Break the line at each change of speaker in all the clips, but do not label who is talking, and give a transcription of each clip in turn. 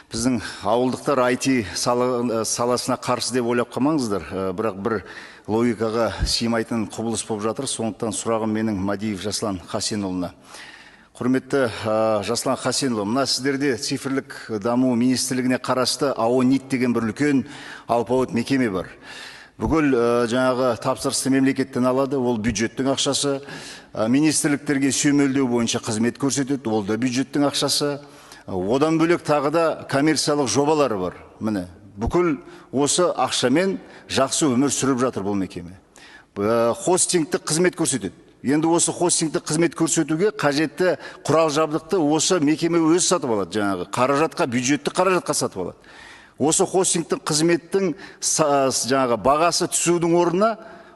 Біздің ауылдықтар IT саласына қарсы деп ойлап қалмаңыздар, бірақ бір логикаға сыймайтын құбылыс болып жатыр. Сондықтан сұрағым менің Мадиев Жаслан Хасенұлына. Құрметті Жаслан Хасенұлы, мына сіздерде цифрлік даму министрлігіне қарасты АОНИТ деген бір үлкен алпауыт мекеме бар. Бүкіл жаңағы тапсырысты мемлекеттен алады, ол бюджеттің ақшасы. Министрліктерге сүйемелдеу бойынша қызмет көрсетеді, ол да бюджеттің ақшасы. Одан бөлек тағы да коммерциялық жобалары бар. Міне, бүкіл осы ақшамен жақсы өмір сүріп жатыр бұл мекеме. Хостингтік қызмет көрсетеді. Енді осы хостингтік қызмет көрсетуге қажетті құрал жабдықты осы мекеме өзі сатып алады, жаңағы қаражатқа, бюджеттік қаражатқа сатып алады. Осы хостингтік қызметтің жаңағы бағасы түсудің орнына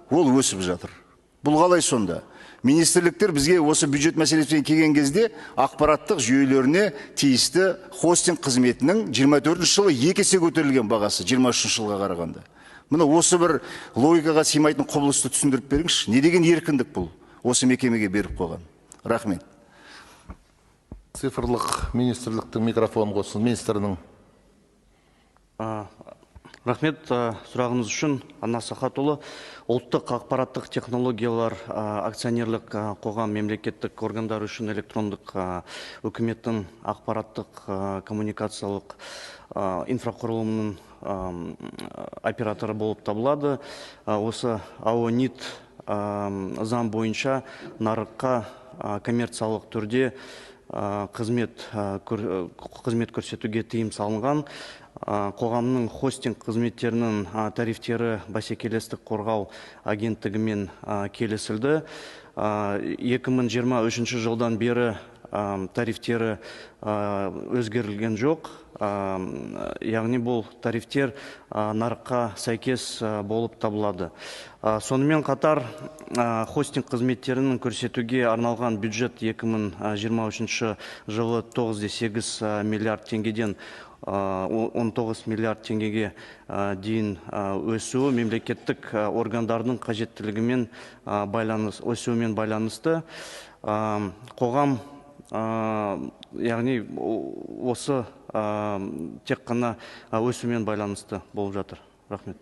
ол өсіп жатыр. Бұл қалай сонда? Министрліктер бізге осы бюджет мәселесімен келген кезде ақпараттық жүйелеріне тиісті хостинг қызметінің 24 жылы 2 есе көтерілген бағасы 23 жылға қарағанда. Мына осы бір логикаға сыймайтын құбылысты түсіндіріп беріңізші. Не деген еркіндік бұл? Осы мекемеге беріп қойған. Рахмет.
Цифрлық министрліктің микрофон қосын, министрінің.
Рахмет сұрағыңыз үшін, Анна Сахатұлы. Ұлттық ақпараттық технологиялар акционерлік қоғам мемлекеттік органдар үшін электрондық үкіметтің ақпараттық коммуникациялық инфрақұрылымының операторы болып табылады. Осы АОНИТ заң бойынша нарыққа коммерциялық түрде қызмет көрсетуге тыйым салынған. Қоғамның хостинг қызметтерінің тарифтері бәсекелестік қорғау агенттігімен келісілді. 2023 жылдан бері тарифтері өзгерілген жоқ. Яғни бұл тарифтер нарыққа сәйкес болып табылады. Сонымен қатар хостинг қызметтерінің көрсетуге арналған бюджет 2023 жылы 9,8 миллиард теңгеден 19 миллиард теңгеге дейін өсуі мемлекеттік органдардың қажеттілігімен өсуімен байланысты. Қоғам, яғни осы тек қана өсуімен байланысты болып жатыр. Рахмет.